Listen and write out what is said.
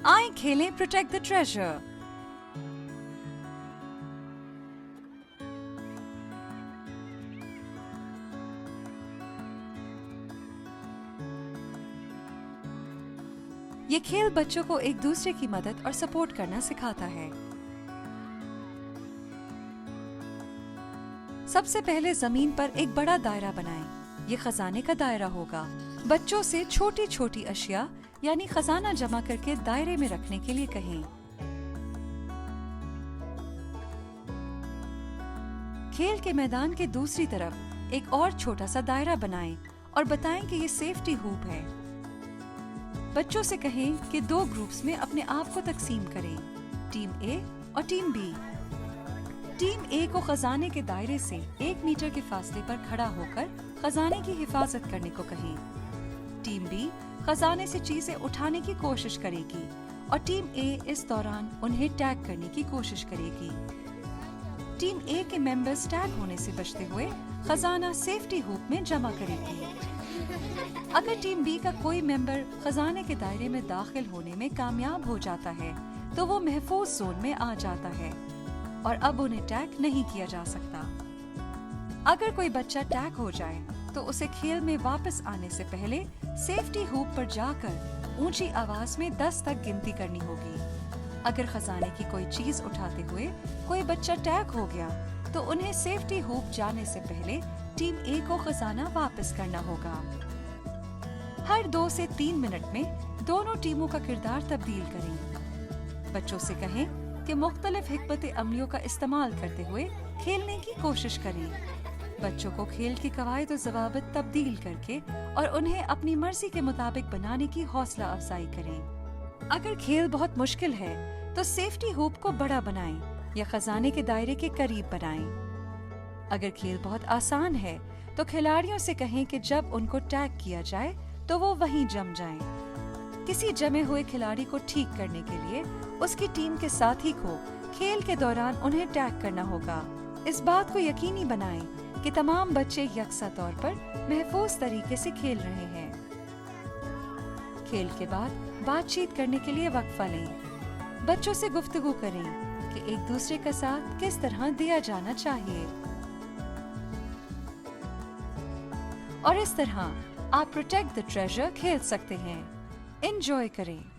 आए खेलें protect the treasure. ये खेल बच्चों को एक दूसरे की मदद और सपोर्ट करना सिखाता है। सबसे पहले जमीन पर एक बड़ा दायरा बनाएं। ये खजाने का दायरा होगा। बच्चों से छोटी छोटी अशिया यानी खजाना जमा करके दायरे में रखने के लिए कहें। खेल के मैदान के दूसरी तरफ एक और छोटा सा दायरा बनाएं और बताएं कि ये सेफ्टी हूप है। बच्चों से कहें कि 2 ग्रुप्स में अपने आप को तकसीम करें, टीम ए और टीम बी। टीम ए को खजाने के दायरे से 1 मीटर के फासले पर खड़ा होकर खजाने की हिफाजत करने को कहें। टीम बी खजाने से चीजें उठाने की कोशिश करेगी और टीम ए इस दौरान उन्हें टैग करने की कोशिश करेगी। टीम ए के मेंबर्स टैग होने से बचते हुए खजाना सेफ्टी हूप में जमा करेगी। अगर टीम बी का कोई मेंबर खजाने के दायरे में दाखिल होने में कामयाब हो जाता है तो वो महफूज जोन में आ जाता है और अब उन्हें टैग नहीं किया जा सकता। अगर कोई बच्चा टैग हो जाए तो उसे खेल में वापस आने से पहले सेफ्टी हूप पर जाकर ऊंची आवाज में 10 तक गिनती करनी होगी। अगर खजाने की कोई चीज उठाते हुए कोई बच्चा टैग हो गया तो उन्हें सेफ्टी हूप जाने से पहले टीम ए को खजाना वापस करना होगा। हर 2 से 3 मिनट में दोनों टीमों का किरदार तब्दील करें। बच्चों से कहें कि मुख्तलिफ हिकमत अमलियों का इस्तेमाल करते हुए खेलने की कोशिश करें। बच्चों को खेल की कवायद और ज़वाबित तब्दील करके और उन्हें अपनी मर्जी के मुताबिक बनाने की हौसला अफजाई करें। अगर खेल बहुत मुश्किल है तो सेफ्टी हूप को बड़ा बनाएं या खजाने के दायरे के करीब बनाएं। अगर खेल बहुत आसान है तो खिलाड़ियों से कहें कि जब उनको टैग किया जाए तो वो वहीं जम जाएं। किसी जमे हुए खिलाड़ी को ठीक करने के लिए उसकी टीम के साथी को खेल के दौरान उन्हें टैग करना होगा। इस बात को यकीनी बनाएं कि तमाम बच्चे यकसा तौर पर महफूज तरीके से खेल रहे हैं। खेल के बाद बातचीत करने के लिए वक्फा लें। बच्चों से गुफ्तगू करें कि एक दूसरे का साथ किस तरह दिया जाना चाहिए और इस तरह आप प्रोटेक्ट द ट्रेजर खेल सकते हैं। एंजॉय करें।